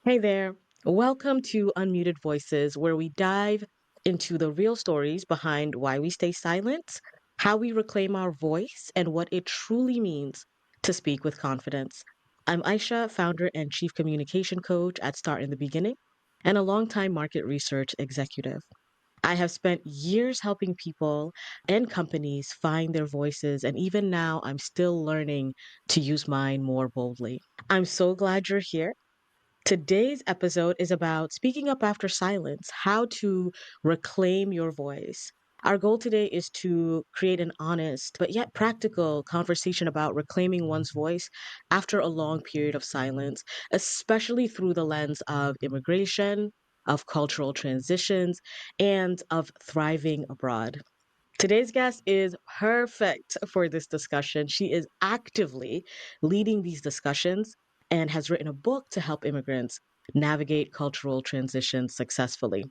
Hey there. Welcome to Unmuted Voices, where we dive into the real stories behind why we stay silent, how we reclaim our voice, and what it truly means to speak with confidence. I'm Aisha, founder and chief communication coach at Start in the Beginning, and a longtime market research executive. I have spent years helping people and companies find their voices, and even now I'm still learning to use mine more boldly. I'm so glad you're here. Today's episode is about speaking up after silence, how to reclaim your voice. Our goal today is to create an honest but yet practical conversation about reclaiming one's voice after a long period of silence, especially through the lens of immigration, of cultural transitions, and of thriving abroad. Today's guest is perfect for this discussion. She is actively leading these discussions and has written a book to help immigrants navigate cultural transitions successfully.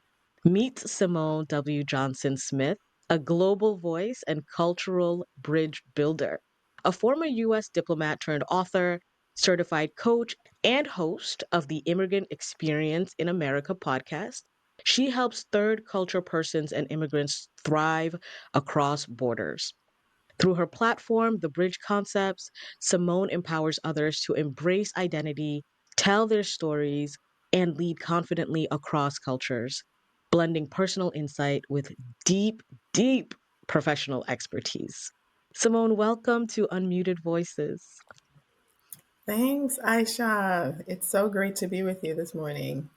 Meet Simone W. Johnson Smith, a global voice and cultural bridge builder, a former U.S. diplomat turned author, certified coach, and host of the Immigrant Experience in America podcast. She helps third culture persons and immigrants thrive across borders. Through her platform, The Bridge Concepts, Simone empowers others to embrace identity, tell their stories, and lead confidently across cultures, blending personal insight with deep, deep professional expertise. Simone, welcome to Unmuted Voices. Thanks, Aisha. It's so great to be with you this morning.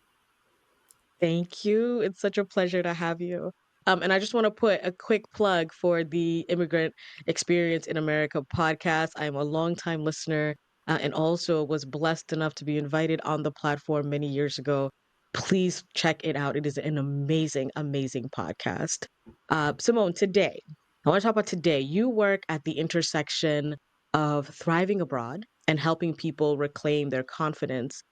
Thank you. It's such a pleasure to have you. And I just want to put a quick plug for the Immigrant Experience in America podcast. I'm a longtime listener and also was blessed enough to be invited on the platform many years ago. Please check it out. It is an amazing, amazing podcast. Simone, today, I want to talk about today. You work at the intersection of thriving abroad and helping people reclaim their confidence,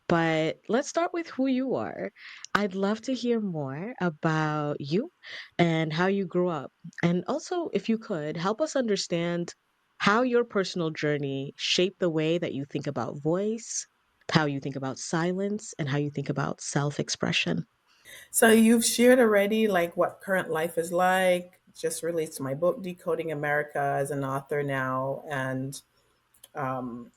but let's start with who you are. I'd love to hear more about you and how you grew up. And also, if you could, help us understand how your personal journey shaped the way that you think about voice, how you think about silence, and how you think about self expression. So you've shared already like what current life is like. Just released my book, Decoding America, as an author now, and um,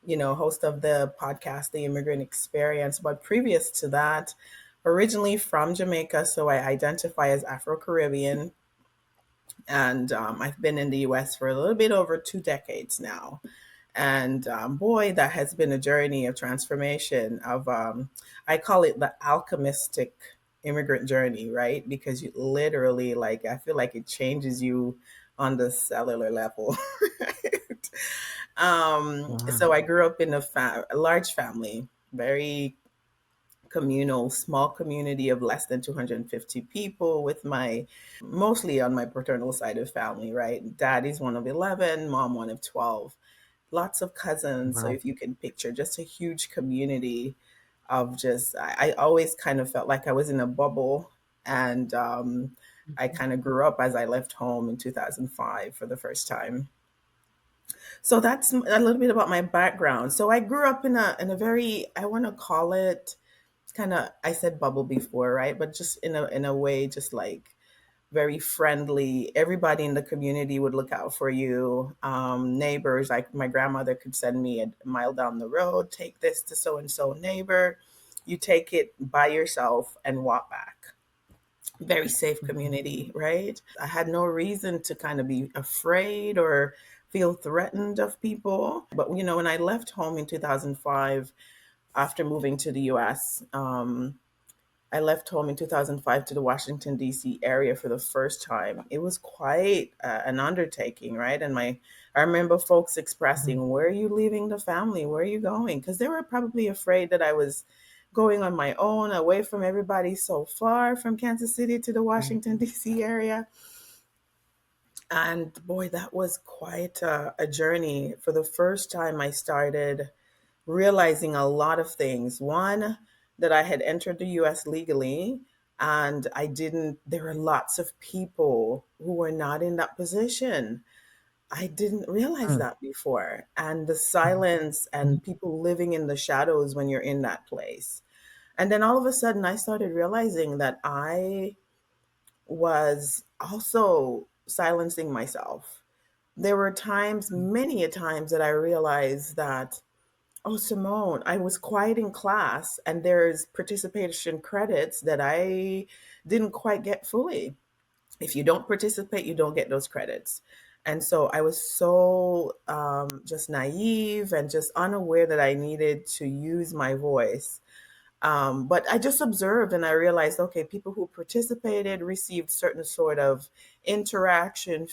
host of the podcast, The Immigrant Experience. But previous to that, originally from Jamaica, so I identify as Afro Caribbean, and I've been in the U.S. for a little bit over 2 decades now. And boy, that has been a journey of transformation. I call it the alchemistic immigrant journey, right? Because you literally, like, I feel like it changes you on the cellular level. Right? Wow. So I grew up in a large family, very communal, small community of less than 250 people with my mostly on my paternal side of family, right? Daddy's one of 11, mom one of 12. Lots of cousins. So Wow. if you can picture just a huge community of I always kind of felt like I was in a bubble. And I kind of grew up as I left home in 2005 for the first time. So that's a little bit about my background. So I grew up in a very, I want to call it kind of, I said bubble before, right? But just in a way, just like very friendly. Everybody in the community would look out for you. Neighbors, like my grandmother could send me a mile down the road, take this to so and so neighbor. You take it by yourself and walk back. Very safe Mhm. community, right? I had no reason to kind of be afraid or feel threatened of people. But, when I left home in 2005, after moving to the US, I left home in 2005 to the Washington, D.C. area for the first time. It was quite an undertaking, right? I remember folks expressing, "Where are you leaving the family? Where are you going?" Because they were probably afraid that I was going on my own, away from everybody so far from Kansas City to the Mhm. Washington, D.C. area. And boy, that was quite a journey. For the first time, I started realizing a lot of things. One, that I had entered the US legally, and there were lots of people who were not in that position. I didn't realize Mm. that before. And the Mhm. silence Mhm. and people living in the shadows when you're in that place. And then all of a sudden, I started realizing that I was also silencing myself. There were times, many a times, that I realized that, oh, Simone, I was quiet in class and there's participation credits that I didn't quite get fully. If you don't participate, you don't get those credits. And so I was so just naive and just unaware that I needed to use my voice. But I just observed and I realized, okay, people who participated received certain sort of interaction,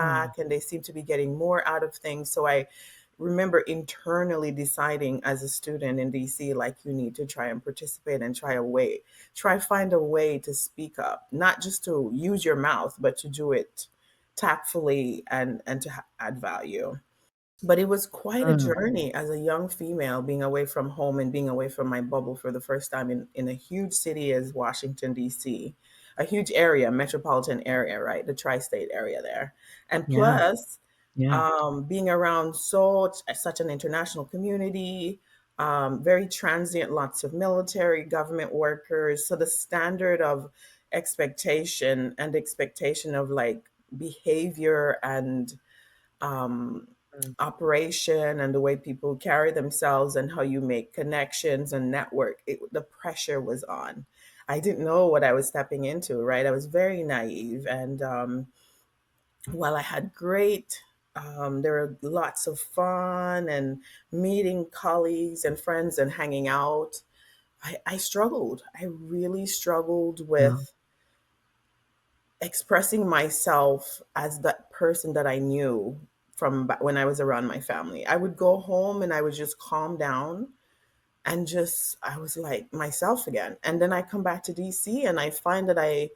Mm. feedback, and they seem to be getting more out of things. So I remember internally deciding as a student in DC, like, you need to try and participate and try find a way to speak up, not just to use your mouth, but to do it tactfully and to add value. But it was quite a Mm. journey as a young female, being away from home and being away from my bubble for the first time in a huge city as Washington, D.C., a huge area, metropolitan area, right? The tri state area there. And Yeah. plus, Yeah. being around such an international community, very transient, lots of military, government workers. So the standard of expectation of like behavior and um, Mm. operation and the way people carry themselves and how you make connections and network, the pressure was on. I didn't know what I was stepping into, right? I was very naive. And while I had there were lots of fun and meeting colleagues and friends and hanging out. I struggled. I really struggled Yeah. with expressing myself as that person that I knew from when I was around my family. I would go home and I would just calm down and just I was like myself again. And then I come back to DC and I find that I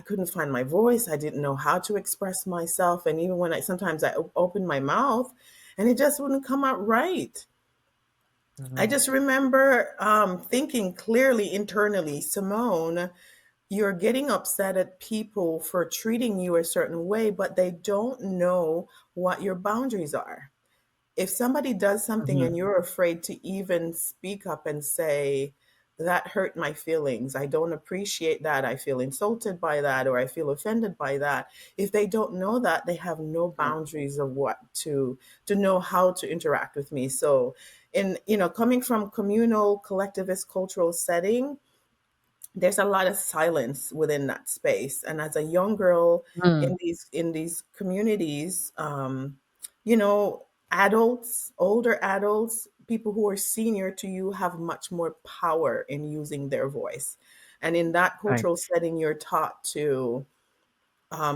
couldn't find my voice. I didn't know how to express myself, and even when I sometimes I opened my mouth and it just wouldn't come out right. I Mhm. just remember thinking clearly internally, Simone, you're getting upset at people for treating you a certain way, but they don't know what your boundaries are. If somebody does something Mhm. and you're afraid to even speak up and say, that hurt my feelings, I don't appreciate that, I feel insulted by that, or I feel offended by that. If they don't know that, they have no Mm. boundaries of what to know how to interact with me. So in coming from communal collectivist cultural setting, there's a lot of silence within that space. And as a young girl Mm. in these communities, you know, adults, older adults, people who are senior to you have much more power in using their voice. And in that Right. cultural setting, you're taught to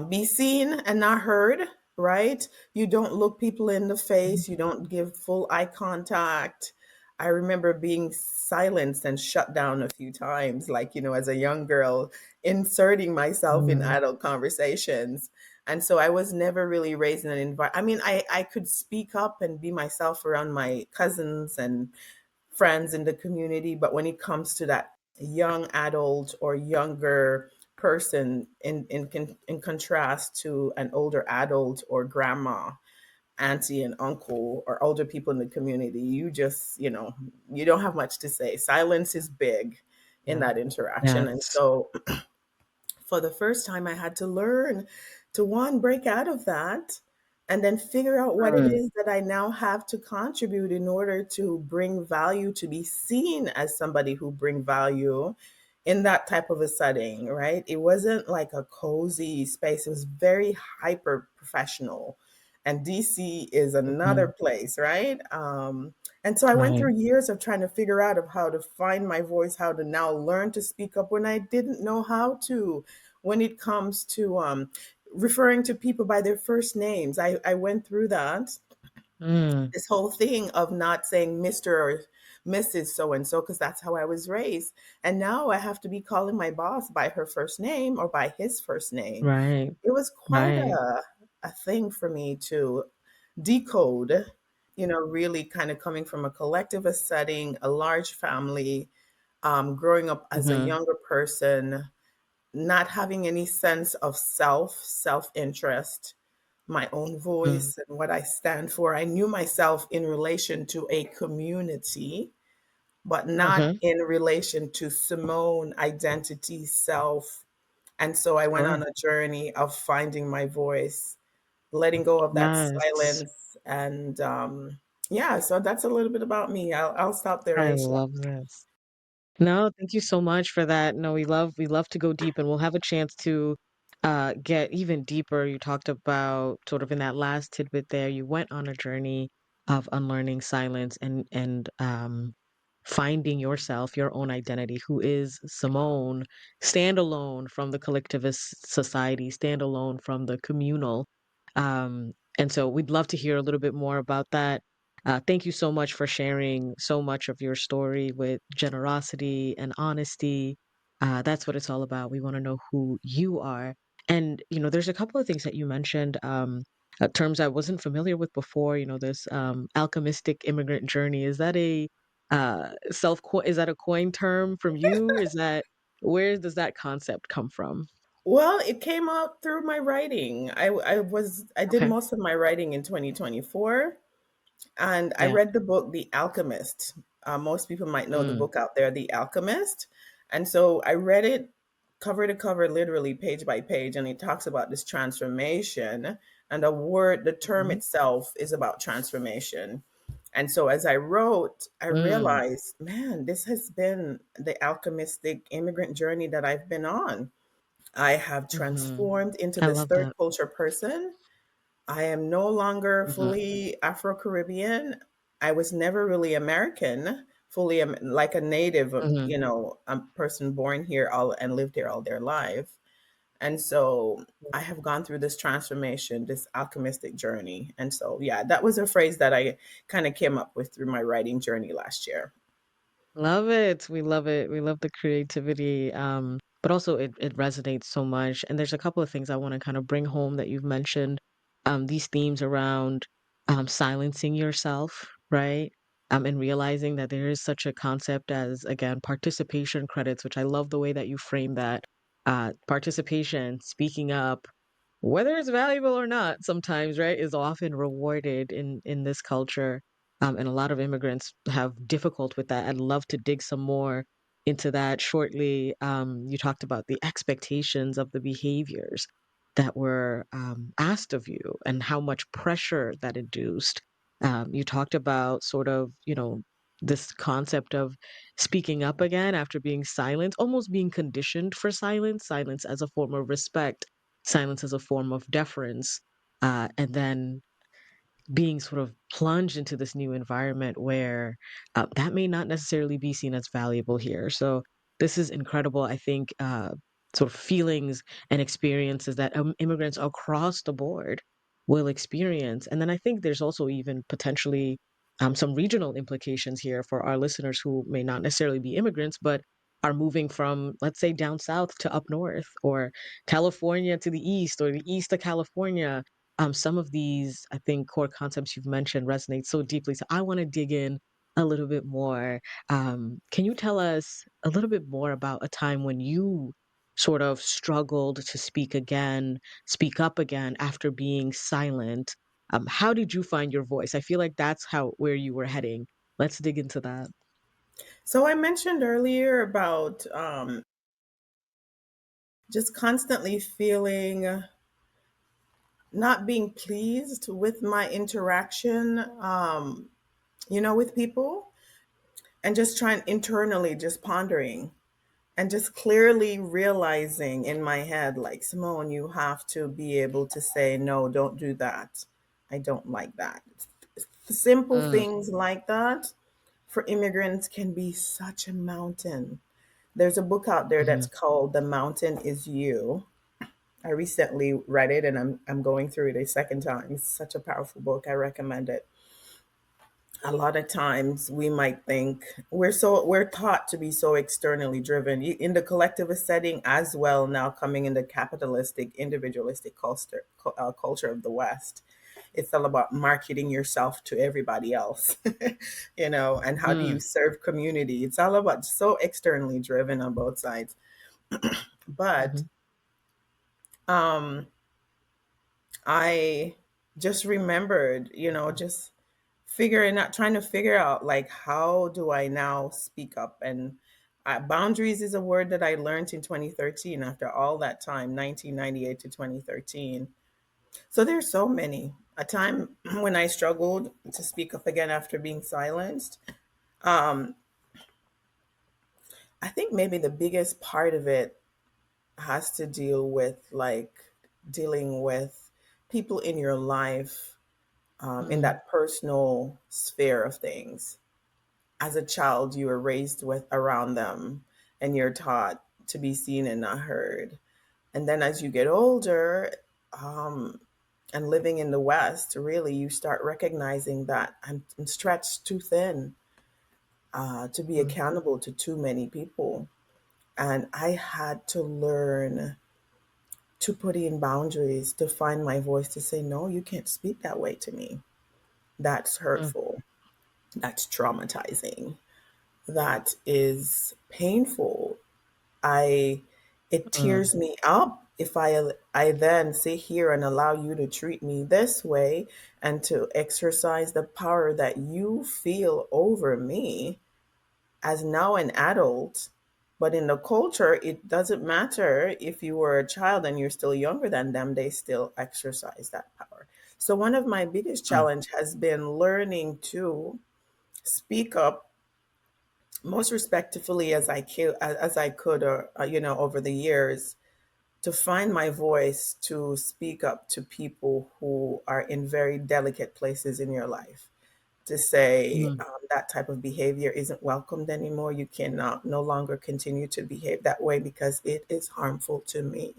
be seen and not heard, right? You don't look people in the Mhm. face, you don't give full eye contact. I remember being silenced and shut down a few times, like, as a young girl, inserting myself in Mm. adult conversations. And so I was never really raised in an environment. I mean, I could speak up and be myself around my cousins and friends in the community, but when it comes to that young adult or younger person in contrast to an older adult or grandma, auntie and uncle or older people in the community, you just, you don't have much to say. Silence is big in Yeah. that interaction. And Yes. so for the first time, I had to learn to one, break out of that, and then figure out what it Mm. is that I now have to contribute in order to bring value, to be seen as somebody who bring value in that type of a setting, right? It wasn't like a cozy space. It was very hyper professional. And DC is another Mhm. place, right? And so I went Right. through years of trying to figure out of how to find my voice, how to now learn to speak up when I didn't know how to. When it comes to referring to people by their first names, I went through that. Mm. This whole thing of not saying Mr. or Mrs. So and so, because that's how I was raised. And now I have to be calling my boss by her first name or by his first name. Right. It was quite Right. a thing for me to decode, really kind of coming from a collectivist setting, a large family, growing up as a Mhm. younger person, not having any sense of self interest, my own Mm. voice and what I stand for. I knew myself in relation to a community, but not Mm-hmm. in relation to Simone identity, self. And so I went on Sure. a journey of finding my voice, letting go of that Yes. silence. And yeah, so that's a little bit about me. I'll stop there, I Aisha. love this. No, thank you so much for that. No, we love to go deep, and we'll have a chance to get even deeper. You talked about sort of in that last tidbit there, you went on a journey of unlearning silence and finding yourself, your own identity, who is Simone, standalone from the collectivist society, standalone from the communal. And so we'd love to hear a little bit more about that. Thank you so much for sharing so much of your story with generosity and honesty. That's what it's all about. We want to know who you are. And, there's a couple of things that you mentioned, terms I wasn't familiar with before, this alchemistic immigrant journey. Is that is that a coin term from you? Where does that concept come from? Well, it came out through my writing. I did Okay. most of my writing in 2024, and I Yeah. read the book The Alchemist. Most people might know the Mm, book out there, The Alchemist. And so I read it cover to cover, literally page by page, and it talks about this transformation. And the term mhm, itself is about transformation. And so as I wrote, I mm, realized, man, this has been the alchemistic immigrant journey that I've been on. I have mhm. transformed into I this love third that. culture person. I am no longer Mhm, fully Afro Caribbean. I was never really American, fully like a native, mhm. a person born here all and lived here all their life. And so I have gone through this transformation, this alchemistic journey. And so, yeah, that was a phrase that I kind of came up with through my writing journey last year. Love it. We love it. We love the creativity. But also it resonates so much. And there's a couple of things I want to kind of bring home that you've mentioned. These themes around silencing yourself, right? And realizing that there is such a concept as, again, participation credits, which I love the way that you frame that. Participation, speaking up, whether it's valuable or not sometimes, right, is often rewarded in this culture. And a lot of immigrants have difficult with that. I'd love to dig some more into that shortly. You talked about the expectations of the behaviors that were asked of you and how much pressure that induced. You talked about sort of, this concept of speaking up again after being silent, almost being conditioned for silence, silence as a form of respect, silence as a form of deference, and then being sort of plunged into this new environment where that may not necessarily be seen as valuable here. So this is incredible. I think sort of feelings and experiences that immigrants across the board will experience. And then I think there's also even potentially some regional implications here for our listeners who may not necessarily be immigrants, but are moving from, let's say, down south to up north, or California to the east, or the east to California. Some of these, I think, core concepts you've mentioned resonate so deeply. So I want to dig in a little bit more. Can you tell us a little bit more about a time when you sort of struggled to speak up again after being silent? How did you find your voice? I feel like that's where you were heading. Let's dig into that. So I mentioned earlier about just constantly feeling not being pleased with my interaction, with people, and just trying internally, just pondering and just clearly realizing in my head, like, Simone, you have to be able to say, no, don't do that. I don't like that. Simple Mm, things like that for immigrants can be such a mountain. There's a book out there that's mhm, called The Mountain Is You. I recently read it and I'm going through it a second time. It's such a powerful book. I recommend it. A lot of times we might think we're taught to be so externally driven in the collectivist setting as well, now coming in the capitalistic individualistic culture of the West. It's all about marketing yourself to everybody else, and how do you mm, serve community. It's all about so externally driven on both sides. But mhm, um I just remembered, just figuring out, trying to figure out like how do I now speak up. And boundaries is a word that I learned in 2013 after all that time, 1998 to 2013. So there's so many. A time when I struggled to speak up again after being silenced. Um, I think maybe the biggest part of it has to deal with like dealing with people in your life, in Mm, that personal sphere of things. As a child, you were raised with around them, and you're taught to be seen and not heard. And then as you get older, um, and living in the West, really, you start recognizing that I'm stretched too thin, to be mm, accountable to too many people. And I had to learn to put in boundaries, to find my voice, to say, no, you can't speak that way to me. That's mm, hurtful. That's traumatizing. That is painful. I It mm, tears me up if I then sit here and allow you to treat me this way and to exercise the power that you feel over me as now an adult. But in the culture, it doesn't matter if you were a child and you're still younger than them, they still exercise that power. So one of my biggest mm, challenge has been learning to speak up most respectfully as I could, or over the years, to find my voice to speak up to people who are in very delicate places in your life, to say, mm, that type of behavior isn't welcomed anymore. You cannot no longer continue to behave that way because it is harmful to me.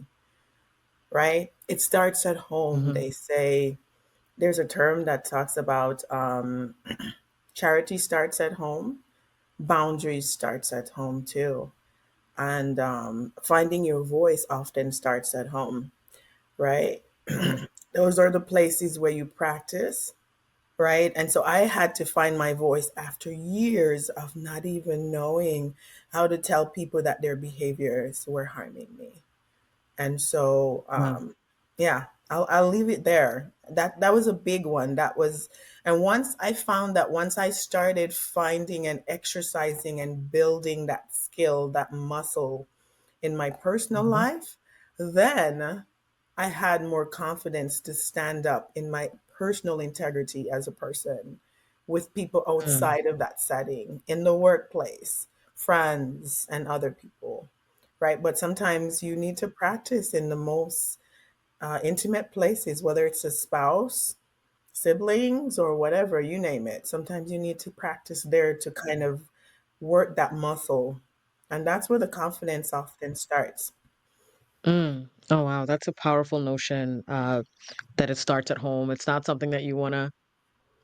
Right? It starts at home. mhm, They say there's a term that talks about, charity starts at home. Boundaries starts at home too, and finding your voice often starts at home. Right? mm, Those are the places where you practice. Right? And so I had to find my voice after years of not even knowing how to tell people that their behaviors were harming me. And so, wow, yeah, I'll leave it there. That was a big one. That was, and once I found that, once I started finding and exercising and building that skill, that muscle in my personal mhm, life, then I had more confidence to stand up in my personal integrity as a person with people mm, outside of that setting, in the workplace, friends, and other people. Right? But sometimes you need to practice in the most intimate places, whether it's a spouse, siblings, or whatever, you name it. Sometimes you need to practice there to kind of work that muscle. And that's where the confidence often starts. mm. Oh, wow, that's a powerful notion, that it starts at home. It's not something that you wanna,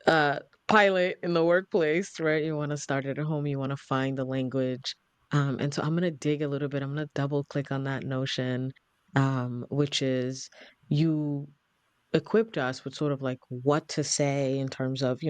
uh, pilot in the workplace, right? You wanna start it at home, you wanna find the language, and so I'm gonna dig a little bit, I'm gonna double click on that notion, which is you equipped us with sort of like what to say in terms of,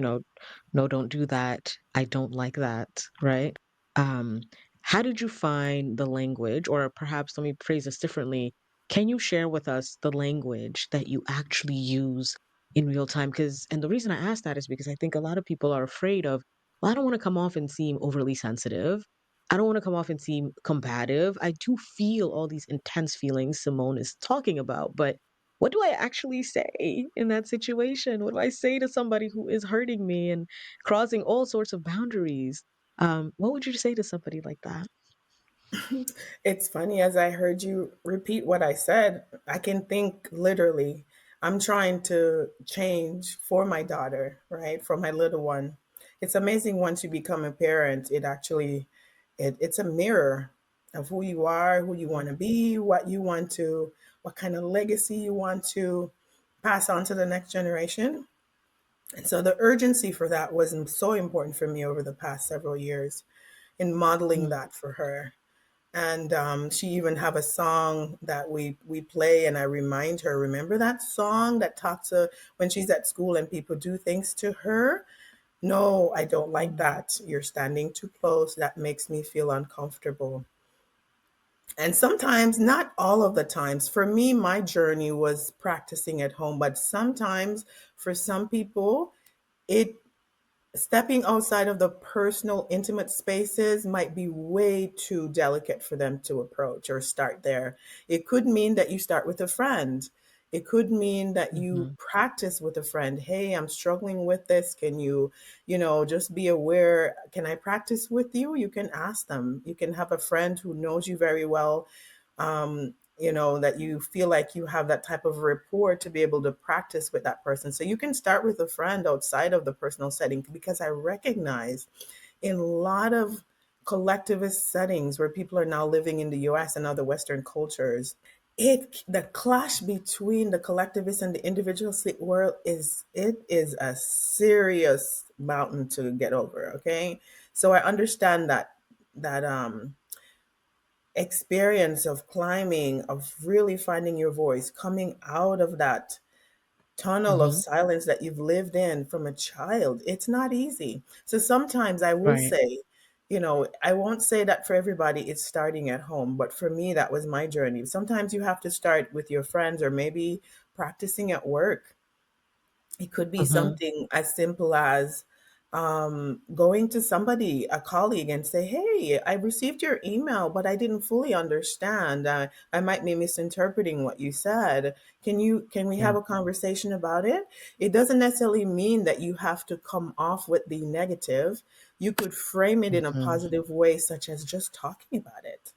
no, don't do that. I don't like that, right? Um, how did you find the language, or perhaps let me phrase this differently. Can you share with us the language that you actually use in real time? Because, and the reason I ask that is because I think a lot of people are afraid of, well, I don't want to come off and seem overly sensitive. I don't want to come off and seem combative. I do feel all these intense feelings Simone is talking about, but what do I actually say in that situation? What do I say to somebody who is hurting me and crossing all sorts of boundaries? What would you say to somebody like that? It's funny, as I heard you repeat what I said, I can think literally. I'm trying to change for my daughter, right? For my little one. It's amazing once you become a parent, it actually it's a mirror of who you are, who you want to be, what you want to, what kind of legacy you want to pass on to the next generation. And so the urgency for that was so important for me over the past several years in modeling Mm, that for her. And she even have a song that we play, and I remind her, remember that song that talks to when she's at school and people do things to her? No, I don't like mm, that. You're standing too close. That makes me feel uncomfortable. And sometimes, not all of the times, for me, my journey was practicing at home, but sometimes for some people, it stepping outside of the personal, intimate spaces might be way too delicate for them to approach or start there. It could mean that you start with a friend. It could mean that you Mhm. practice with a friend. Hey, I'm struggling with this. Can you, just be aware? Can I practice with you? You can ask them. You can have a friend who knows you very well, that you feel like you have that type of rapport to be able to practice with that person. So you can start with a friend outside of the personal setting, because I recognize in a lot of collectivist settings where people are now living in the US and other Western cultures, the clash between the collectivist and the individualistic world is a serious mountain to get over. Okay. So I understand that experience of climbing, of really finding your voice, coming out of that tunnel of Mhm. silence that you've lived in from a child. It's not easy. So sometimes I will Right. say, I won't say that for everybody it's starting at home, but for me, that was my journey. Sometimes you have to start with your friends or maybe practicing at work. It could be Mhm. something as simple as going to somebody, a colleague, and say, "Hey, I received your email, but I didn't fully understand. I might be misinterpreting what you said. Can we Yeah. have a conversation about it?" It doesn't necessarily mean that you have to come off with the negative. You could frame it in a Mhm. positive way, such as just talking about it.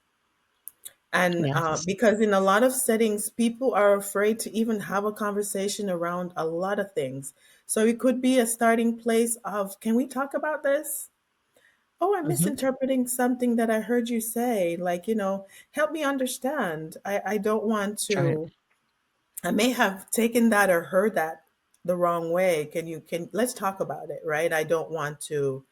And Yes. because in a lot of settings, people are afraid to even have a conversation around a lot of things. So it could be a starting place of, can we talk about this? Oh, I'm Mhm. misinterpreting something that I heard you say. Like, help me understand. I don't want Right. to, I may have taken that or heard that the wrong way. Let's talk about it, right? I don't want to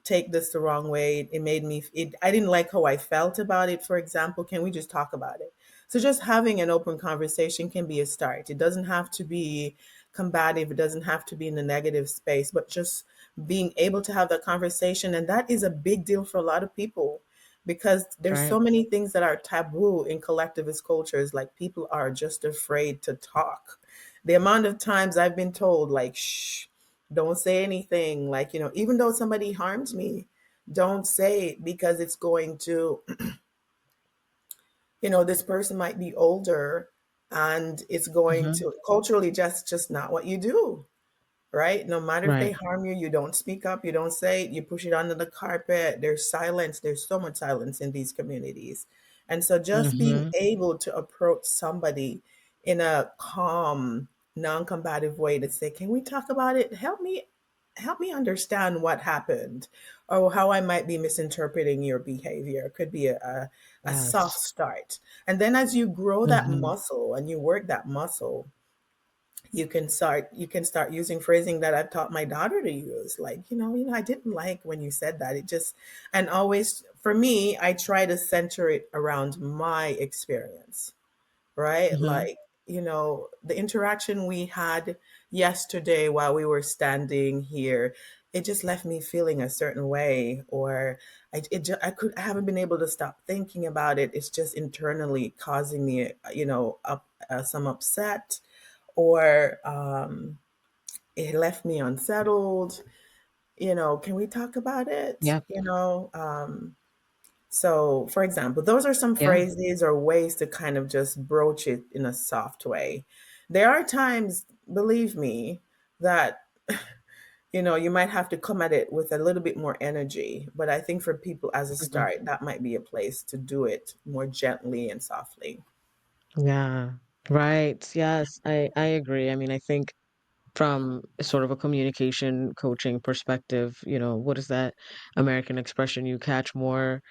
take this the wrong way. It made me, I didn't like how I felt about it, for example. Can we just talk about it? So just having an open conversation can be a start. It doesn't have to be combative. It doesn't have to be in a negative space, but just being able to have that conversation. And that is a big deal for a lot of people, because there's Right. so many things that are taboo in collectivist cultures. Like, people are just afraid to talk. The amount of times I've been told, like, shh, don't say anything. Like, even though somebody harms me, don't say it, because it's going to, this person might be older, and it's going Mhm. to culturally just not what you do, right? No matter if they Right. harm you, you don't speak up, you don't say it, you push it under the carpet. There's silence. There's so much silence in these communities. And so just being Mhm. able to approach somebody in a calm, non-combative way to say, "Can we talk about it? Help me understand what happened, or how I might be misinterpreting your behavior." Could be a soft Yes. start. And then as you grow that Mhm. muscle and you work that muscle, you can start using phrasing that I've taught my daughter to use. Like, I didn't like when you said that. It just, and always for me, I try to center it around my experience, right? Mhm. Like, the interaction we had yesterday while we were standing here, it just left me feeling a certain way. Or I haven't been able to stop thinking about it. It's just internally causing me, some upset, or it left me unsettled. Can we talk about it? Yeah. So, for example, those are some Yeah. phrases or ways to kind of just broach it in a soft way. There are times, believe me, that you might have to come at it with a little bit more energy. But I think for people as a Mhm. start, that might be a place to do it more gently and softly. Yeah. Right. Yes, I agree. I mean, I think from sort of a communication coaching perspective, what is that American expression? You catch more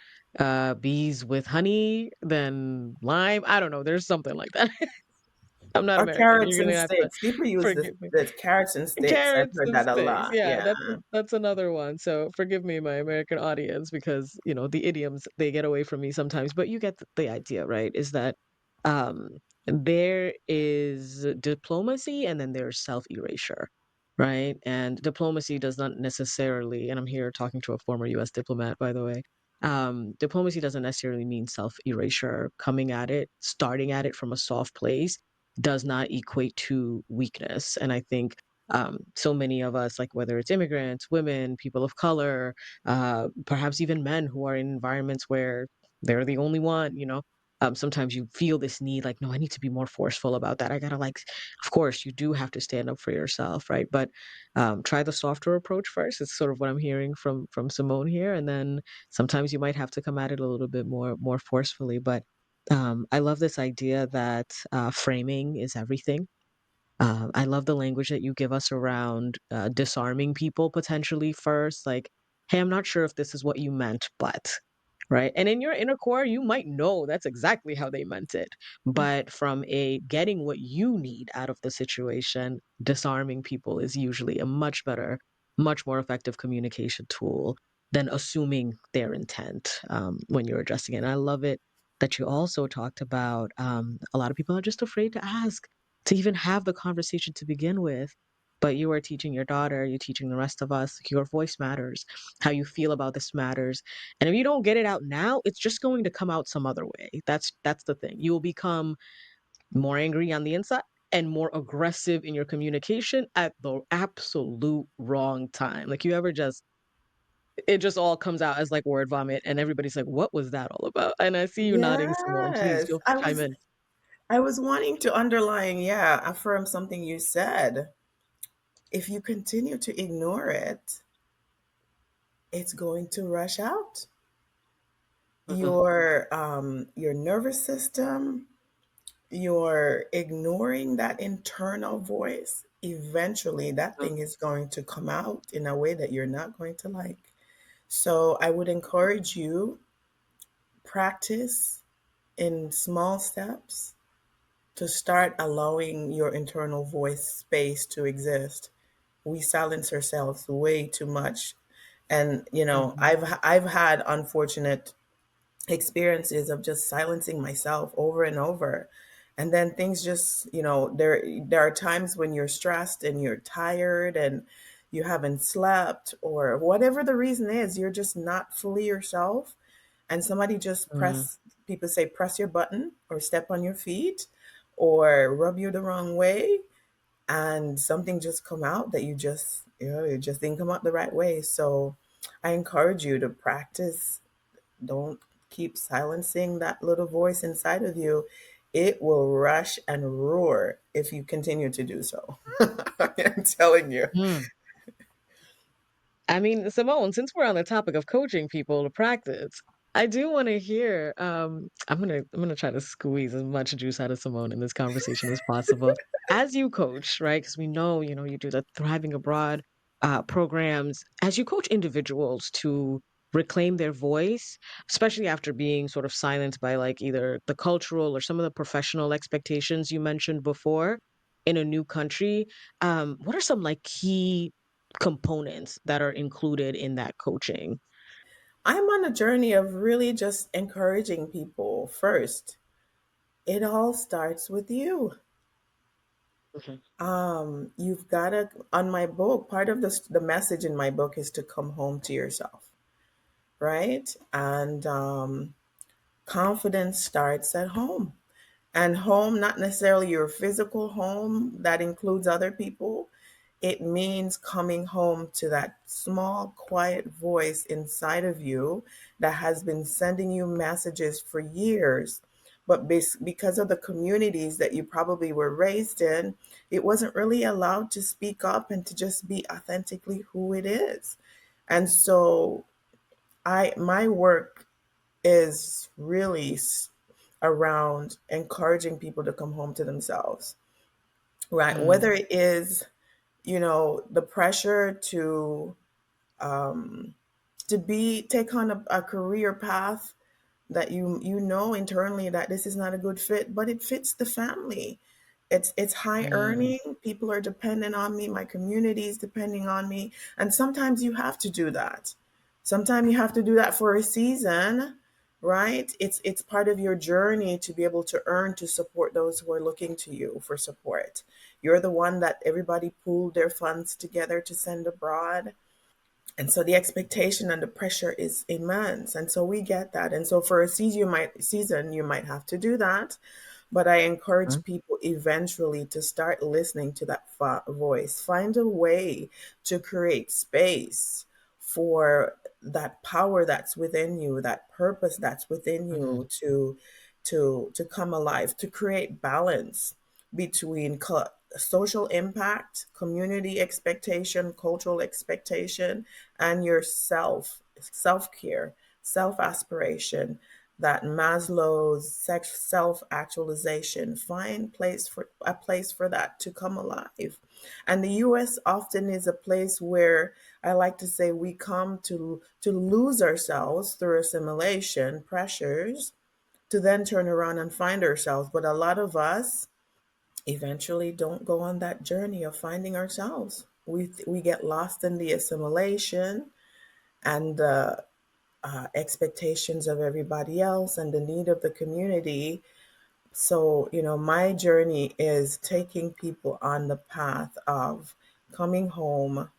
bees with honey than lime. I don't know. There's something like that. I'm not Or American. carrots You're and gonna have to sticks. People use this, forgive me. the carrots and sticks. I've Carrots heard and that a sticks. lot. Yeah, Yeah. that's another one. So forgive me, my American audience, because the idioms, they get away from me sometimes. But you get the idea, right? Is that um, there is diplomacy and then there's self erasure, right? And diplomacy does not necessarily, and I'm here talking to a former U.S. diplomat, by the way. Diplomacy doesn't necessarily mean self erasure. Coming at it, starting at it from a soft place, does not equate to weakness. And I think So many of us, like whether it's immigrants, women, people of color, perhaps even men who are in environments where they're the only one, sometimes you feel this need, like, no, I need to be more forceful about that. I gotta like, of course, you do have to stand up for yourself, right? But try the softer approach first. It's sort of what I'm hearing from Simone here, and then sometimes you might have to come at it a little bit more forcefully. But I love this idea that framing is everything. I love the language that you give us around disarming people potentially first. Like, hey, I'm not sure if this is what you meant, but, right? And in your inner core, you might know that's exactly how they meant it. But from a getting what you need out of the situation, disarming people is usually a much better, much more effective communication tool than assuming their intent when you're addressing it. And I love it that you also talked about a lot of people are just afraid to ask, to even have the conversation to begin with. But you are teaching your daughter, you're teaching the rest of us, your voice matters, how you feel about this matters. And if you don't get it out now, it's just going to come out some other way. That's the thing. You will become more angry on the inside and more aggressive in your communication at the absolute wrong time. Like, you ever just, it just all comes out as like word vomit and everybody's like, what was that all about? And I see you nodding, Simone. Please Yes, feel chime in. I was wanting to underline, yeah, affirm something you said. If you continue to ignore it, it's going to rush out. Mhm. Your nervous system, you're ignoring that internal voice. Eventually, that thing is going to come out in a way that you're not going to like. So I would encourage you, practice in small steps to start allowing your internal voice space to exist. We silence ourselves way too much. And Mhm. I've had unfortunate experiences of just silencing myself over and over. And then things just, there are times when you're stressed and you're tired and you haven't slept, or whatever the reason is, you're just not fully yourself. And somebody just Mhm. people say press your button or step on your feet or rub you the wrong way, and something just come out that it just didn't come out the right way. So I encourage you to practice. Don't keep silencing that little voice inside of you. It will rush and roar if you continue to do so. I'm telling you. Mm. I mean, Simone, since we're on the topic of coaching people to practice, I do want to hear. I'm gonna try to squeeze as much juice out of Simone in this conversation as possible. As you coach, right? Because we know, you do the Thriving Abroad programs. As you coach individuals to reclaim their voice, especially after being sort of silenced by like either the cultural or some of the professional expectations you mentioned before in a new country, what are some like key components that are included in that coaching? I'm on a journey of really just encouraging people first. It all starts with you. Mhm. You've got to, on my book, part of the message in my book is to come home to yourself, right? And confidence starts at home. And home, not necessarily your physical home that includes other people. It means coming home to that small, quiet voice inside of you that has been sending you messages for years. But because of the communities that you probably were raised in, it wasn't really allowed to speak up and to just be authentically who it is. And so my work is really around encouraging people to come home to themselves, right? Whether Mm, it is, the pressure to be take on a career path that you know internally that this is not a good fit, but it fits the family. It's high mm, earning. People are dependent on me. My community is depending on me, and sometimes you have to do that. Sometimes you have to do that for a season, right? It's part of your journey to be able to earn to support those who are looking to you for support. You're the one that everybody pooled their funds together to send abroad, and so the expectation and the pressure is immense, and so we get that. And so for a season you might have to do that, But I Mhm. encourage people eventually to start listening to that voice. Find a way to create space for that power that's within you, that purpose that's within Mhm. you to come alive, to create balance between social impact, community expectation, cultural expectation, and your self-care, self-aspiration, that Maslow's self-actualization. Find a place for that to come alive. And the US often is a place where I like to say we come to lose ourselves through assimilation pressures, to then turn around and find ourselves. But a lot of us eventually don't go on that journey of finding ourselves. We get lost in the assimilation and the expectations of everybody else and the need of the community. So, my journey is taking people on the path of coming home.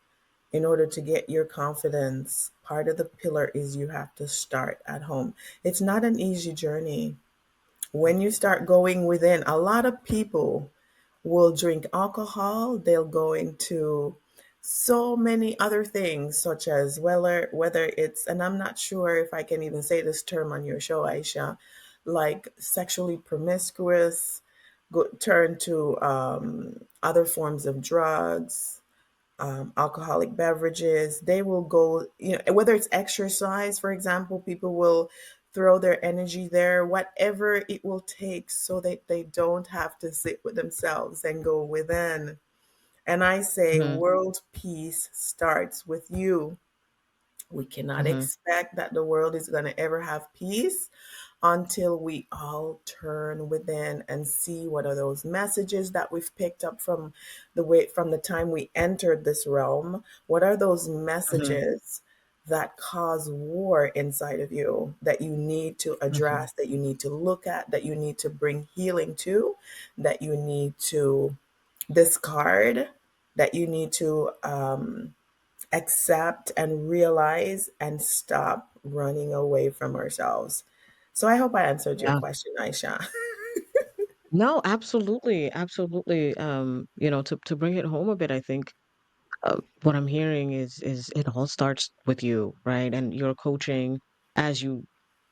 In order to get your confidence, part of the pillar is you have to start at home. It's not an easy journey. When you start going within, a lot of people will drink alcohol, they'll go into so many other things, such as whether it's, and I'm not sure if I can even say this term on your show, Aisha, like sexually promiscuous, turn to other forms of drugs, alcoholic beverages. They will go, whether it's exercise, for example, people will throw their energy there, whatever it will take, so that they don't have to sit with themselves and go within. And I say, Mhm. world peace starts with you. We cannot Mhm. expect that the world is going to ever have peace until we all turn within and see what are those messages that we've picked up from the time we entered this realm. What are those Mhm. messages that cause war inside of you that you need to Mhm. address, that you need to look at, that you need to bring healing to, that you need to discard, that you need to accept and realize and stop running away from ourselves. So I hope I answered your Yeah. question, Aisha. No, absolutely, absolutely. To bring it home a bit, I think what I'm hearing is it all starts with you, right? And you're coaching as you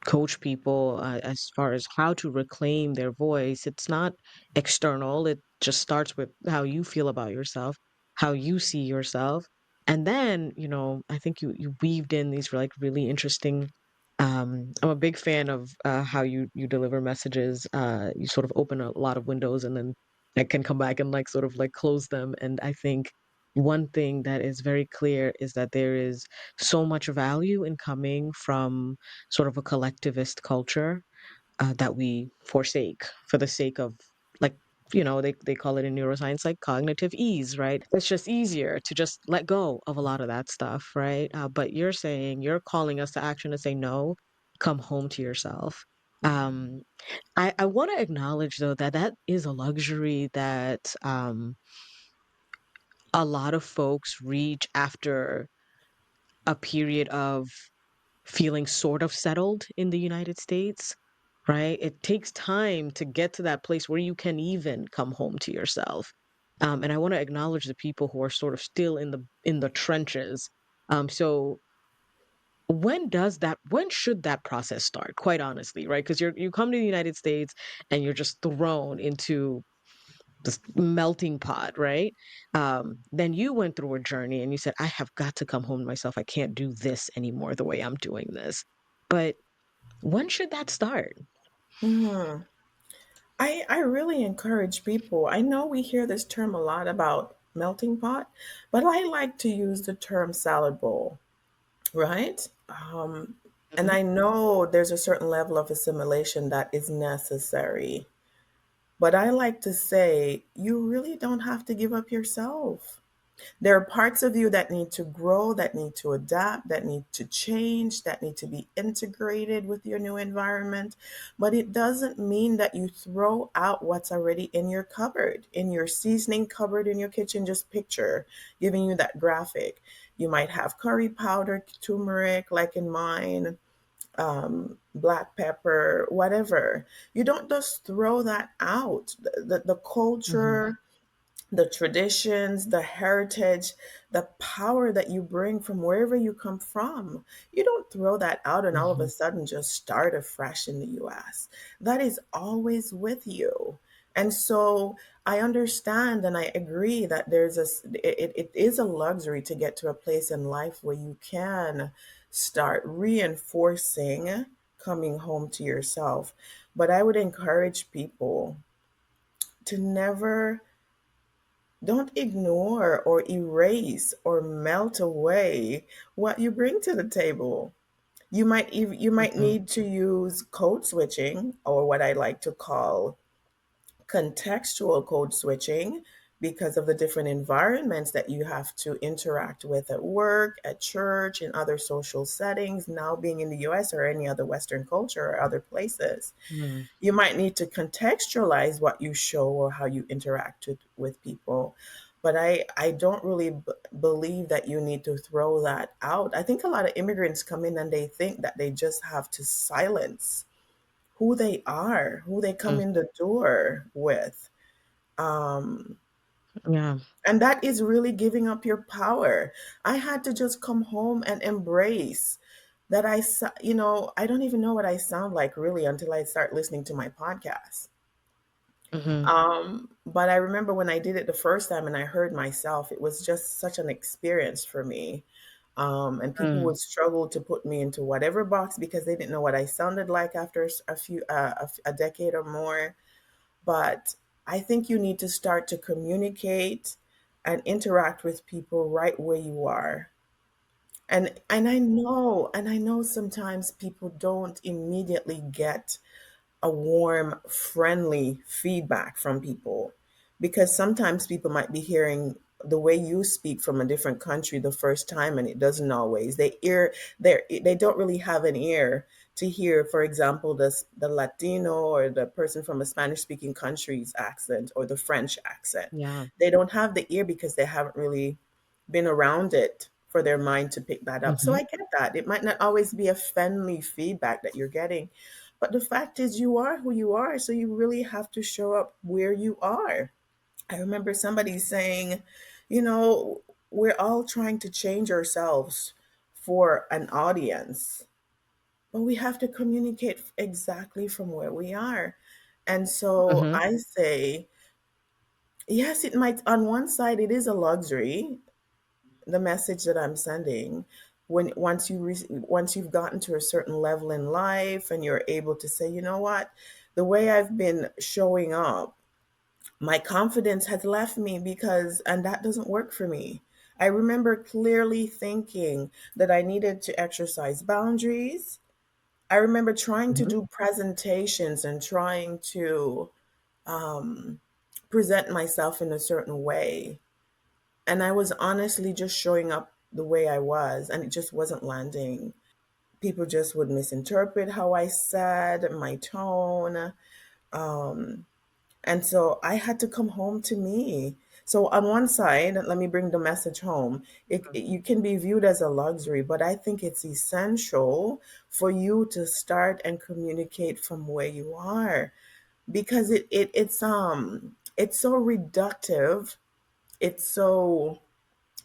coach people as far as how to reclaim their voice. It's not external. It just starts with how you feel about yourself, how you see yourself, and then I think you weaved in these like really interesting. I'm a big fan of how you deliver messages. You sort of open a lot of windows and then I can come back and like sort of like close them. And I think one thing that is very clear is that there is so much value in coming from sort of a collectivist culture that we forsake for the sake of like they call it in neuroscience like cognitive ease, right? It's just easier to just let go of a lot of that stuff, right? But you're calling us to action and say no, come home to yourself. um I want to acknowledge though that that is a luxury that a lot of folks reach after a period of feeling sort of settled in the United States, right? It takes time to get to that place where you can even come home to yourself. And I want to acknowledge the people who are sort of still in the trenches. So when should that process start? Quite honestly, right? Because you come to the United States and you're just thrown into this melting pot, right? Then you went through a journey and you said, I have got to come home to myself. I can't do this anymore the way I'm doing this. But when should that start? Hmm. I really encourage people. I know we hear this term a lot about melting pot, but I like to use the term salad bowl, right? And Mhm. I know there's a certain level of assimilation that is necessary, but I like to say you really don't have to give up yourself. There are parts of you that need to grow, that need to adapt, that need to change, that need to be integrated with your new environment. But it doesn't mean that you throw out what's already in your cupboard, in your seasoning cupboard in your kitchen. Just picture giving you that graphic. You might have curry powder, turmeric, like in mine, black pepper, whatever. You don't just throw that out. The Mhm. culture, the traditions, the heritage, the power that you bring from wherever you come from. You don't throw that out and all of a Mhm. sudden just start afresh in the US. That is always with you. And so I understand and I agree that it is a luxury to get to a place in life where you can start reinforcing coming home to yourself. But I would encourage people to never don't ignore or erase or melt away what you bring to the table. You might Mhm. need to use code switching, or what I like to call contextual code switching, because of the different environments that you have to interact with at work, at church, in other social settings, now being in the US or any other Western culture or other places. Mhm. You might need to contextualize what you show or how you interact with people. But I don't really believe that you need to throw that out. I think a lot of immigrants come in and they think that they just have to silence who they are, who they come Mm. in the door with. Um, Yeah. and that is really giving up your power. I had to just come home and embrace that I don't even know what I sound like really until I start listening to my podcast. Mhm. But I remember when I did it the first time and I heard myself, it was just such an experience for me. And people Mm. would struggle to put me into whatever box because they didn't know what I sounded like after a decade or more. But I think you need to start to communicate and interact with people right where you are. And I know sometimes people don't immediately get a warm, friendly feedback from people, because sometimes people might be hearing the way you speak from a different country the first time, and it doesn't always. They don't really have an ear to hear, for example, the Latino or the person from a Spanish speaking country's accent or the French accent. Yeah. They don't have the ear because they haven't really been around it for their mind to pick that up. So Mhm. I get that. It might not always be a friendly feedback that you're getting, but the fact is, you are who you are. So you really have to show up where you are. I remember somebody saying, you know, we're all trying to change ourselves for an audience, but we have to communicate exactly from where we are. And so Mhm. I say, yes, it might, on one side, it is a luxury, the message that I'm sending. When once you've gotten to a certain level in life and you're able to say, you know what, the way I've been showing up, my confidence has left me, because and that doesn't work for me. I remember clearly thinking that I needed to exercise boundaries. I remember trying to Mhm. do presentations and trying to present myself in a certain way, and I was honestly just showing up the way I was, and it just wasn't landing. People just would misinterpret how I said, my tone. And so I had to come home to me. So, on one side, let me bring the message home. You can be viewed as a luxury, but I think it's essential for you to start and communicate from where you are, because it's so reductive. It's so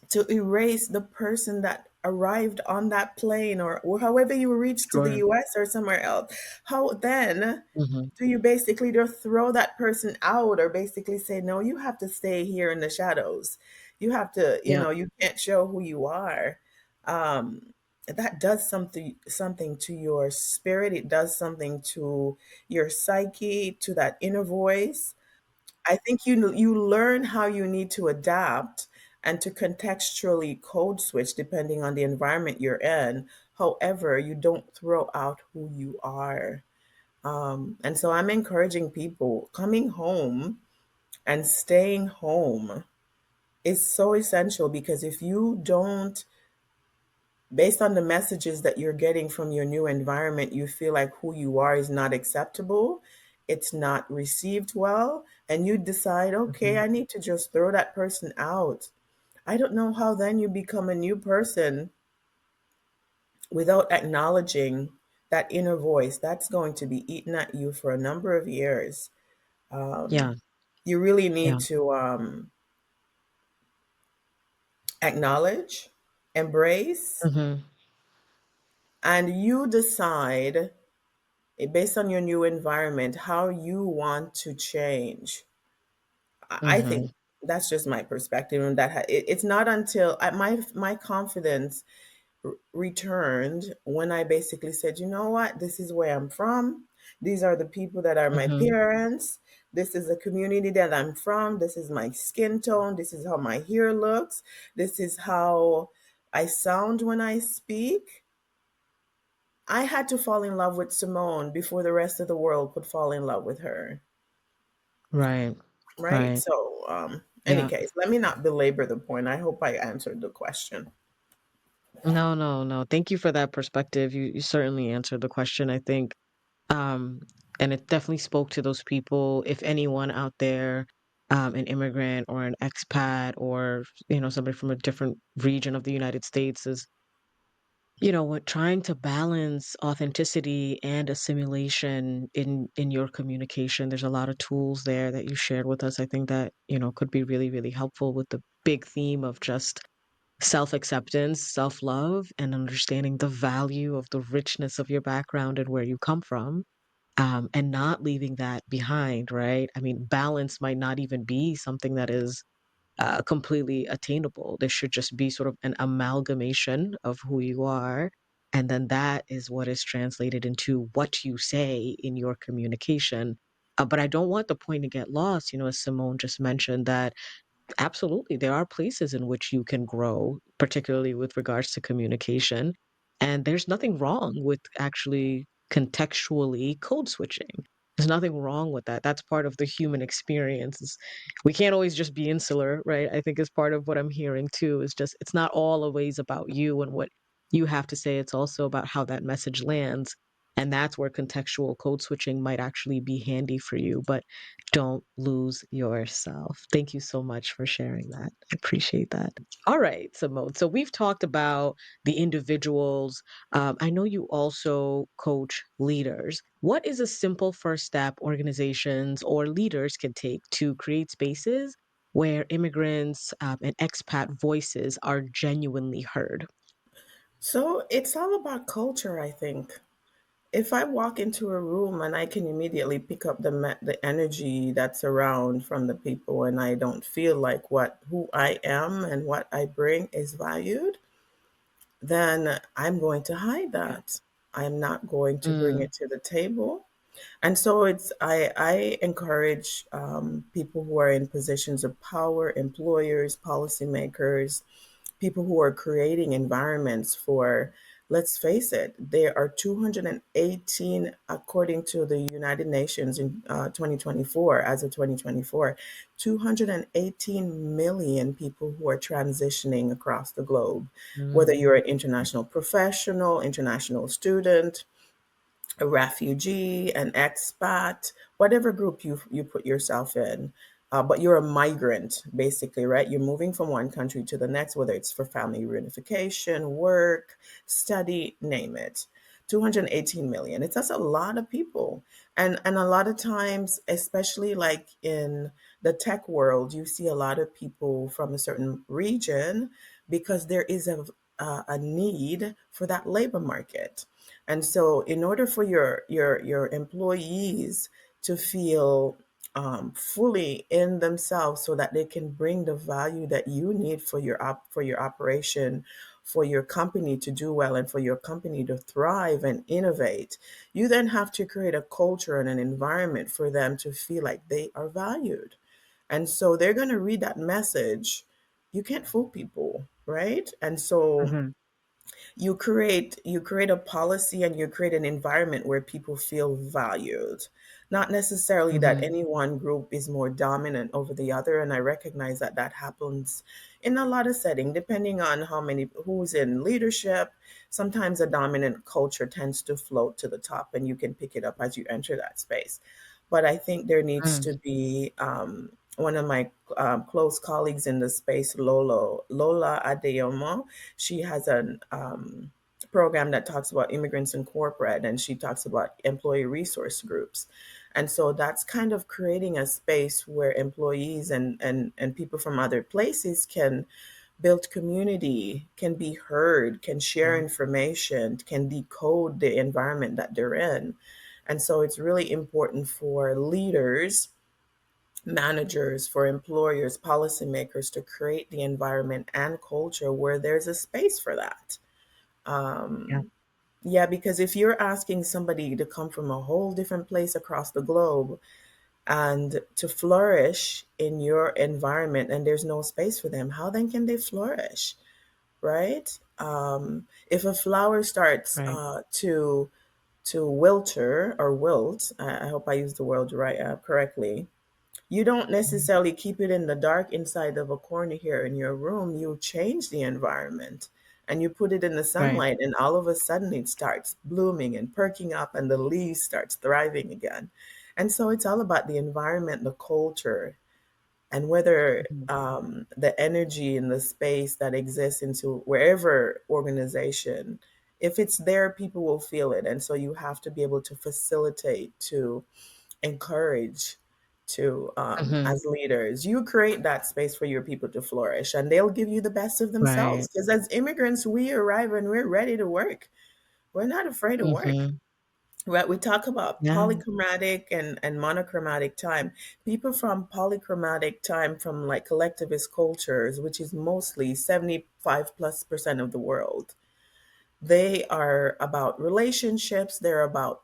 to erase the person that arrived on that plane, or however you reached to the Sure. US or somewhere else. How then Mhm. do you basically just throw that person out, or basically say, no, you have to stay here in the shadows? You have to, Yep. you can't show who you are. Um, that does something to your spirit. It does something to your psyche, to that inner voice. I think you learn how you need to adapt and to contextually code switch depending on the environment you're in. However, you don't throw out who you are. And so I'm encouraging people, coming home and staying home is so essential, because if you don't, based on the messages that you're getting from your new environment, you feel like who you are is not acceptable, it's not received well, and you decide, okay, Mhm. I need to just throw that person out. I don't know how then you become a new person without acknowledging that inner voice, that's going to be eating at you for a number of years. Yeah. You really Yeah. need to acknowledge, embrace, Mhm. and you decide, based on your new environment, how you want to change. I think Mhm. that's just my perspective, and it's not until my confidence returned when I basically said, you know what, this is where I'm from. These are the people that are my Mhm. parents. This is the community that I'm from. This is my skin tone. This is how my hair looks. This is how I sound when I speak. I had to fall in love with Simone before the rest of the world could fall in love with her. Right. Right. Right. So, any Yeah. case, let me not belabor the point. I hope I answered the question. No, no, no. Thank you for that perspective. You certainly answered the question, I think. Um, and it definitely spoke to those people. If anyone out there, an immigrant or an expat or, somebody from a different region of the United States is, what trying to balance authenticity and assimilation in your communication. There's a lot of tools there that you shared with us. I think that, could be really, really helpful with the big theme of just self-acceptance, self-love, and understanding the value of the richness of your background and where you come from, and not leaving that behind, right? I mean, balance might not even be something that is completely attainable. There should just be sort of an amalgamation of who you are. And then that is what is translated into what you say in your communication. But I don't want the point to get lost, as Simone just mentioned, that absolutely, there are places in which you can grow, particularly with regards to communication. And there's nothing wrong with actually contextually code switching. There's nothing wrong with that. That's part of the human experience. We can't always just be insular, right? I think is part of what I'm hearing too, is just it's not all always about you and what you have to say. It's also about how that message lands. And that's where contextual code switching might actually be handy for you. But don't lose yourself. Thank you so much for sharing that. I appreciate that. All right, Simone. So we've talked about the individuals. I know you also coach leaders. What is a simple first step organizations or leaders can take to create spaces where immigrants and expat voices are genuinely heard? So it's all about culture, I think. If I walk into a room and I can immediately pick up the energy that's around from the people, and I don't feel like what who I am and what I bring is valued, then I'm going to hide that. I'm not going to bring Mm, it to the table. And so I encourage people who are in positions of power, employers, policymakers, people who are creating environments for, let's face it, there are 218, according to the United Nations in 2024, as of 2024, 218 million people who are transitioning across the globe, whether mm, you're an international professional, international student, a refugee, an expat, whatever group you put yourself in. But you're a migrant, basically, right? You're moving from one country to the next, whether it's for family reunification, work, study, name it. 218 million. That's a lot of people. And a lot of times, especially like in the tech world, you see a lot of people from a certain region because there is a need for that labor market. And so, in order for your employees to feel fully in themselves, so that they can bring the value that you need for for your operation, for your company to do well, and for your company to thrive and innovate, you then have to create a culture and an environment for them to feel like they are valued. And so they're going to read that message. You can't fool people, right? And so mhm, you create a policy and you create an environment where people feel valued, not necessarily that mhm, any one group is more dominant over the other. And I recognize that that happens in a lot of settings, depending on how many who's in leadership. Sometimes a dominant culture tends to float to the top, and you can pick it up as you enter that space. But I think there needs mm, to be one of my close colleagues in the space, Lola Adeyomo. She has program that talks about immigrants in corporate, and she talks about employee resource groups. And so that's kind of creating a space where employees and people from other places can build community, can be heard, can share Yeah. information, can decode the environment that they're in. And so it's really important for leaders, managers, for employers, policymakers to create the environment and culture where there's a space for that. Yeah. Yeah, because if you're asking somebody to come from a whole different place across the globe and to flourish in your environment and there's no space for them, how then can they flourish? Right? If a flower starts Right. to wilter or wilt, I hope I used the word right correctly. You don't Mhm. necessarily keep it in the dark inside of a corner here in your room. You change the environment and you put it in the Right. sunlight, and all of a sudden it starts blooming and perking up, and the leaves starts thriving again. And so it's all about the environment, the culture, and whether Mhm. the energy and the space that exists into wherever organization, if it's there, people will feel it. And so you have to be able to facilitate, to encourage, to Mhm. as leaders, you create that space for your people to flourish, and they'll give you the best of themselves. Right. Because as immigrants, we arrive and we're ready to work. We're not afraid to work. Mhm. Right, we talk about Yeah. polychromatic and monochromatic time. People from polychromatic time, from like collectivist cultures, which is mostly 75+% of the world, they are about relationships. They're about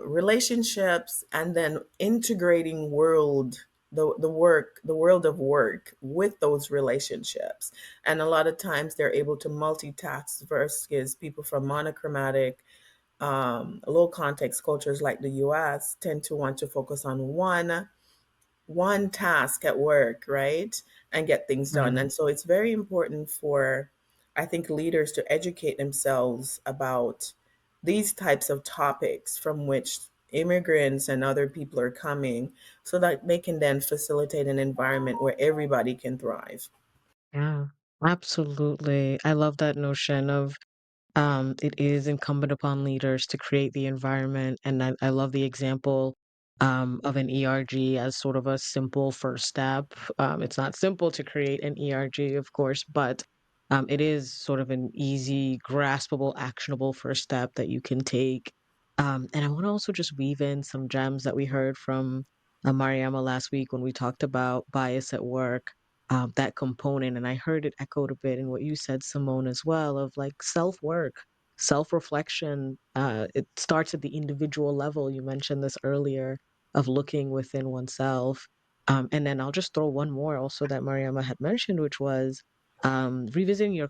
relationships, and then integrating the world of work with those relationships. And a lot of times they're able to multitask versus people from monochromatic, low context cultures like the US tend to want to focus on one task at work, right? And get things done. Right. And so it's very important for, I think, leaders to educate themselves about these types of topics from which immigrants and other people are coming, so that they can then facilitate an environment where everybody can thrive. Yeah. Absolutely. I love that notion of it is incumbent upon leaders to create the environment. And I love the example of an ERG as sort of a simple first step. It's not simple to create an ERG, of course, but it is sort of an easy, graspable, actionable first step that you can take. And I want to also just weave in some gems that we heard from Mariama last week when we talked about bias at work, that component. And I heard it echoed a bit in what you said, Simone, as well, of like self work, self reflection. It starts at the individual level. You mentioned this earlier of looking within oneself. And then I'll just throw one more also that Mariama had mentioned, which was revisiting your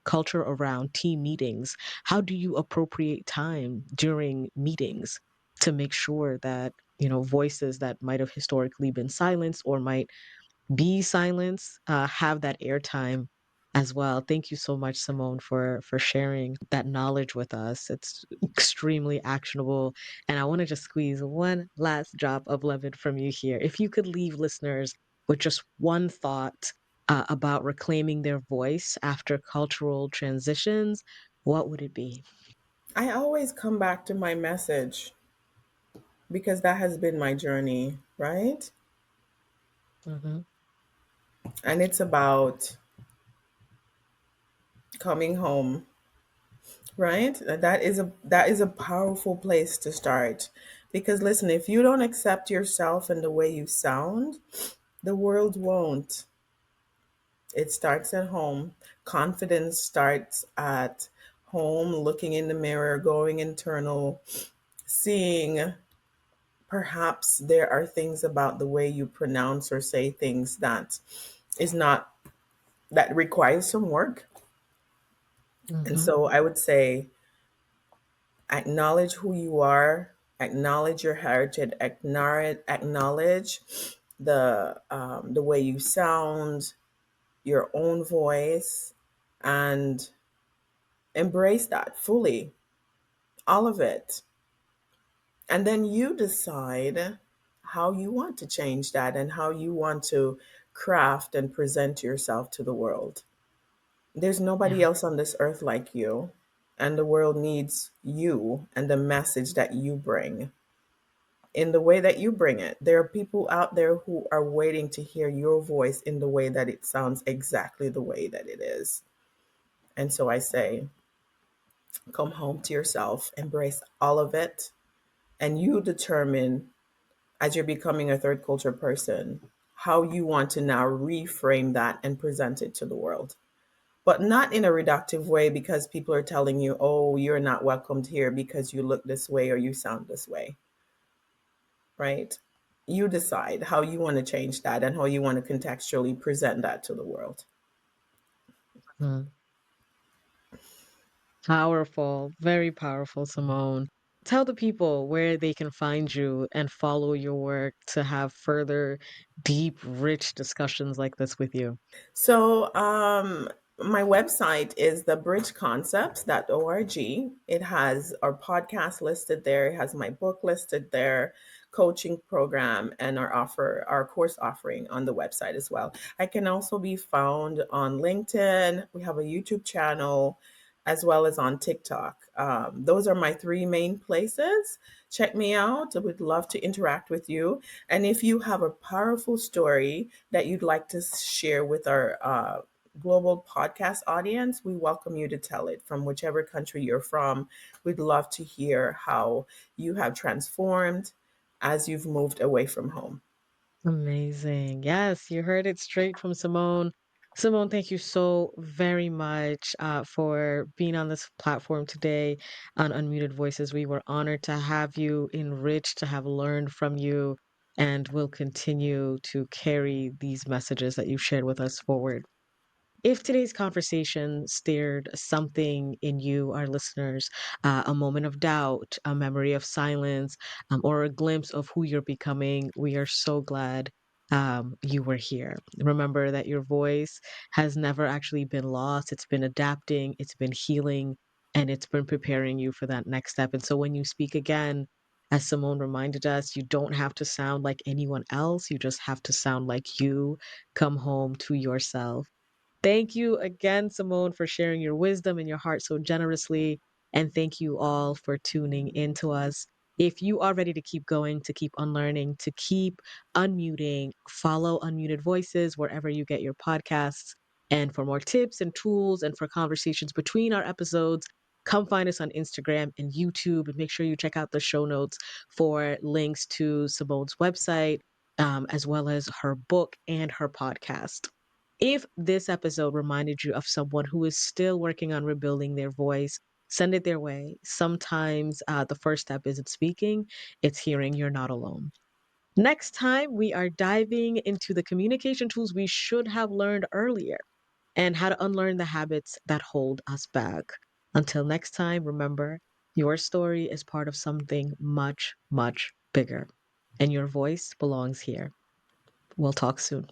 culture around team meetings. How do you appropriate time during meetings to make sure that, voices that might have historically been silenced or might be silence, have that airtime as well. Thank you so much, Simone, for sharing that knowledge with us. It's extremely actionable. And I want to just squeeze one last drop of lemon from you here. If you could leave listeners with just one thought about reclaiming their voice after cultural transitions, what would it be? I always come back to my message because that has been my journey, right? Hmm. And it's about coming home, right? That is a powerful place to start. Because listen, if you don't accept yourself and the way you sound, the world won't. It starts at home. Confidence starts at home, looking in the mirror, going internal, seeing perhaps there are things about the way you pronounce or say things that is not, that requires some work. And Hmm. so I would say acknowledge who you are, acknowledge your heritage, acknowledge the way you sound, your own voice, and embrace that fully, all of it. And then you decide how you want to change that and how you want to craft and present yourself to the world. There's nobody Yeah. else on this earth like you, and the world needs you and the message that you bring in the way that you bring it. There are people out there who are waiting to hear your voice in the way that it sounds exactly the way that it is. And so I say, come home to yourself, embrace all of it, and you determine as you're becoming a third culture person how you want to now reframe that and present it to the world. But not in a reductive way because people are telling you, oh, you're not welcomed here because you look this way or you sound this way, right? You decide how you want to change that and how you want to contextually present that to the world. Mhm. Powerful, very powerful, Simone. Tell the people where they can find you and follow your work to have further deep, rich discussions like this with you. So, my website is thebridgeconcepts.org. It has our podcast listed there. It has my book listed there, coaching program, and our course offering on the website as well. I can also be found on LinkedIn. We have a YouTube channel as well as on TikTok. Those are my three main places. Check me out. I would love to interact with you. And if you have a powerful story that you'd like to share with our global podcast audience, we welcome you to tell it from whichever country you're from. We'd love to hear how you have transformed as you've moved away from home. Amazing. Yes, you heard it straight from Simone. Simone, thank you so very much for being on this platform today on Unmuted Voices. We were honored to have you, enriched to have learned from you, and will continue to carry these messages that you've shared with us forward. If today's conversation stirred something in you, our listeners, a moment of doubt, a memory of silence, or a glimpse of who you're becoming, we are so glad you were here. Remember that your voice has never actually been lost. It's been adapting, it's been healing, and it's been preparing you for that next step. And so when you speak again, as Simone reminded us, you don't have to sound like anyone else. You just have to sound like you. Come home to yourself. Thank you again, Simone, for sharing your wisdom and your heart so generously. And thank you all for tuning in to us. If you are ready to keep going, to keep unlearning, to keep unmuting, follow Unmuted Voices wherever you get your podcasts. And for more tips and tools and for conversations between our episodes, come find us on Instagram and YouTube. And make sure you check out the show notes for links to Simone's website, as well as her book and her podcast. If this episode reminded you of someone who is still working on rebuilding their voice, send it their way. Sometimes the first step isn't speaking, it's hearing you're not alone. Next time, we are diving into the communication tools we should have learned earlier and how to unlearn the habits that hold us back. Until next time, remember your story is part of something much, much bigger, and your voice belongs here. We'll talk soon.